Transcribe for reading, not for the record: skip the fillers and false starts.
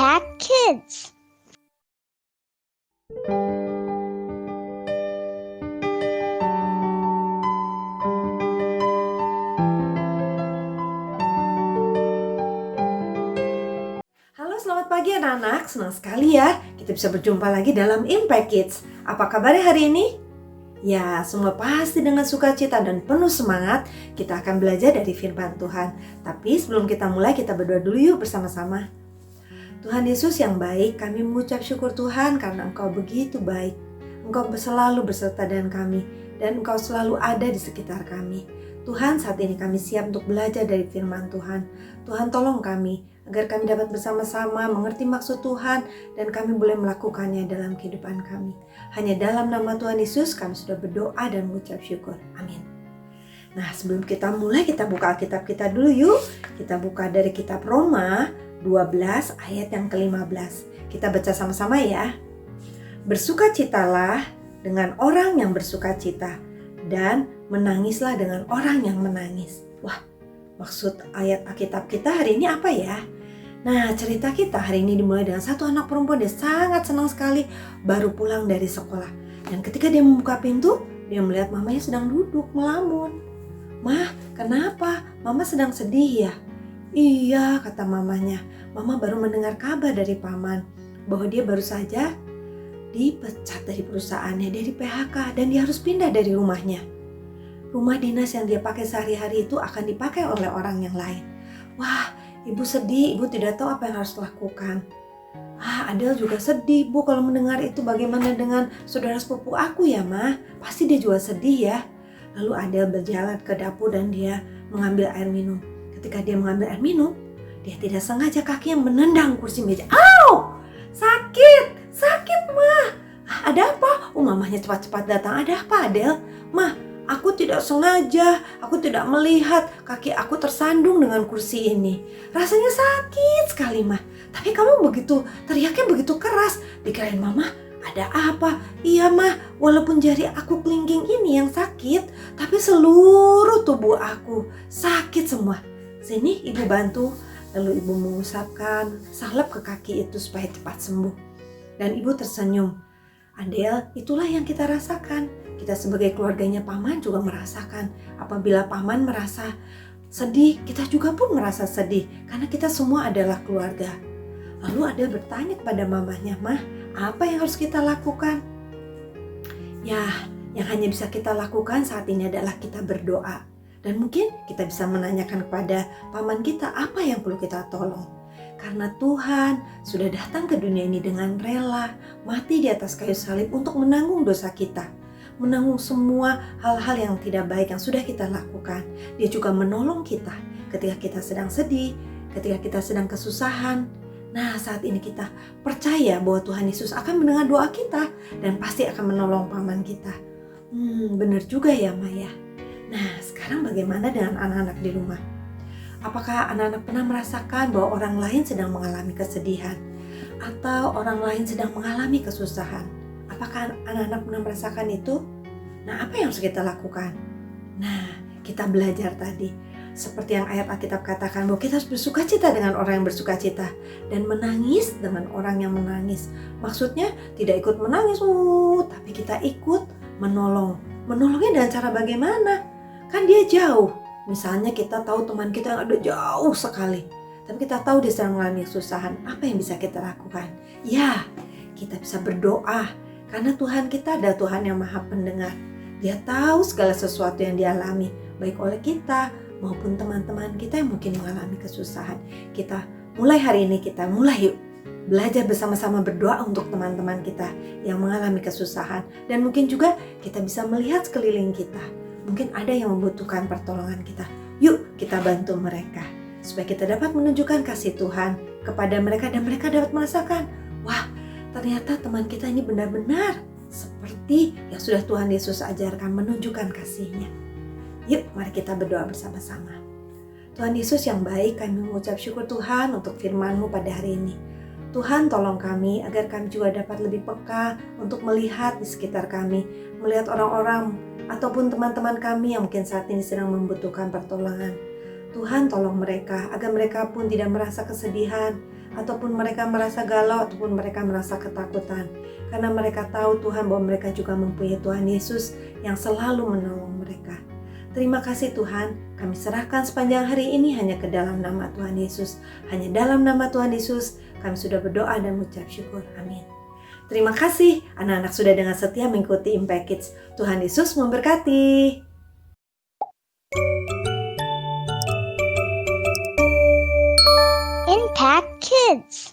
Impact Kids. Halo, selamat pagi anak-anak. Senang sekali ya kita bisa berjumpa lagi dalam Impact Kids. Apa kabarnya hari ini? Ya, semua pasti dengan sukacita dan penuh semangat kita akan belajar dari firman Tuhan. Tapi sebelum kita mulai, kita berdoa dulu yuk bersama-sama. Tuhan Yesus yang baik, kami mengucap syukur Tuhan karena Engkau begitu baik. Engkau selalu beserta dengan kami dan Engkau selalu ada di sekitar kami. Tuhan, saat ini kami siap untuk belajar dari firman Tuhan. Tuhan, tolong kami agar kami dapat bersama-sama mengerti maksud Tuhan dan kami boleh melakukannya dalam kehidupan kami. Hanya dalam nama Tuhan Yesus kami sudah berdoa dan mengucap syukur. Amin. Nah, sebelum kita mulai, kita buka Alkitab kita dulu yuk. Kita buka dari kitab Roma 12 ayat yang ke-15. Kita baca sama-sama ya. Bersukacitalah dengan orang yang bersukacita dan menangislah dengan orang yang menangis. Wah, maksud ayat Alkitab kita hari ini apa ya? Nah, cerita kita hari ini dimulai dengan satu anak perempuan. Dia sangat senang sekali baru pulang dari sekolah. Dan ketika dia membuka pintu, dia melihat mamanya sedang duduk melamun. "Mah, kenapa? Mama sedang sedih ya?" "Iya," kata mamanya. "Mama baru mendengar kabar dari paman bahwa dia baru saja dipecat dari perusahaannya, dia di PHK dan dia harus pindah dari rumahnya. Rumah dinas yang dia pakai sehari-hari itu akan dipakai oleh orang yang lain." Wah, ibu sedih, ibu tidak tahu apa yang harus lakukan. Adele juga sedih, Bu, kalau mendengar itu. Bagaimana dengan saudara sepupu aku ya, Ma? Pasti dia juga sedih ya. Lalu Adele berjalan ke dapur dan dia mengambil air minum. Ketika dia mengambil air minum, dia tidak sengaja kakinya menendang kursi meja. "Au! Sakit! Sakit, Ma! Ada apa?" Mamanya cepat-cepat datang. "Ada apa, Adele?" "Ma, aku tidak sengaja, aku tidak melihat kaki aku tersandung dengan kursi ini. Rasanya sakit sekali, Ma. Tapi kamu begitu teriaknya begitu keras." Dikirain Mama, "Ada apa?" "Iya, Ma, walaupun jari aku kelingking ini yang sakit, tapi seluruh tubuh aku sakit semua." "Sini ibu bantu." Lalu ibu mengusapkan salep ke kaki itu supaya cepat sembuh. Dan ibu tersenyum. "Adele, itulah yang kita rasakan. Kita sebagai keluarganya paman juga merasakan. Apabila paman merasa sedih, kita juga pun merasa sedih. Karena kita semua adalah keluarga." Lalu Adele bertanya kepada mamanya, "Mah, apa yang harus kita lakukan?" Ya, yang hanya bisa kita lakukan saat ini adalah kita berdoa. Dan mungkin kita bisa menanyakan kepada paman kita apa yang perlu kita tolong. Karena Tuhan sudah datang ke dunia ini dengan rela, mati di atas kayu salib untuk menanggung dosa kita. Menanggung semua hal-hal yang tidak baik yang sudah kita lakukan. Dia juga menolong kita ketika kita sedang sedih, ketika kita sedang kesusahan. Nah, saat ini kita percaya bahwa Tuhan Yesus akan mendengar doa kita dan pasti akan menolong paman kita. Benar juga ya, Maya. Nah, sekarang bagaimana dengan anak-anak di rumah? Apakah anak-anak pernah merasakan bahwa orang lain sedang mengalami kesedihan atau orang lain sedang mengalami kesusahan? Apakah anak-anak pernah merasakan itu? Nah, apa yang harus kita lakukan? Nah, kita belajar tadi. Seperti yang ayat Alkitab katakan bahwa kita harus bersukacita dengan orang yang bersukacita dan menangis dengan orang yang menangis. Maksudnya tidak ikut menangis, tapi kita ikut menolong. Menolongnya dengan cara bagaimana? Kan dia jauh. Misalnya kita tahu teman kita yang ada jauh sekali, tapi kita tahu dia sedang mengalami kesusahan. Apa yang bisa kita lakukan? Ya, kita bisa berdoa. Karena Tuhan kita adalah Tuhan yang Maha Pendengar. Dia tahu segala sesuatu yang dialami, baik oleh kita maupun teman-teman kita yang mungkin mengalami kesusahan. Kita mulai hari ini, kita mulai yuk belajar bersama-sama berdoa untuk teman-teman kita yang mengalami kesusahan. Dan mungkin juga kita bisa melihat sekeliling kita. Mungkin ada yang membutuhkan pertolongan kita. Yuk kita bantu mereka supaya kita dapat menunjukkan kasih Tuhan kepada mereka dan mereka dapat merasakan, wah, ternyata teman kita ini benar-benar seperti yang sudah Tuhan Yesus ajarkan, menunjukkan kasih-Nya. Yuk, mari kita berdoa bersama-sama. Tuhan Yesus yang baik, kami mengucap syukur Tuhan untuk firman-Mu pada hari ini. Tuhan, tolong kami agar kami juga dapat lebih peka untuk melihat di sekitar kami, melihat orang-orang ataupun teman-teman kami yang mungkin saat ini sedang membutuhkan pertolongan. Tuhan, tolong mereka agar mereka pun tidak merasa kesedihan, ataupun mereka merasa galau, ataupun mereka merasa ketakutan. Karena mereka tahu Tuhan bahwa mereka juga mempunyai Tuhan Yesus yang selalu menolong mereka. Terima kasih Tuhan, kami serahkan sepanjang hari ini hanya ke dalam nama Tuhan Yesus. Hanya dalam nama Tuhan Yesus kami sudah berdoa dan mengucap syukur. Amin. Terima kasih anak-anak sudah dengan setia mengikuti Impact Kids. Tuhan Yesus memberkati. Impact Kids.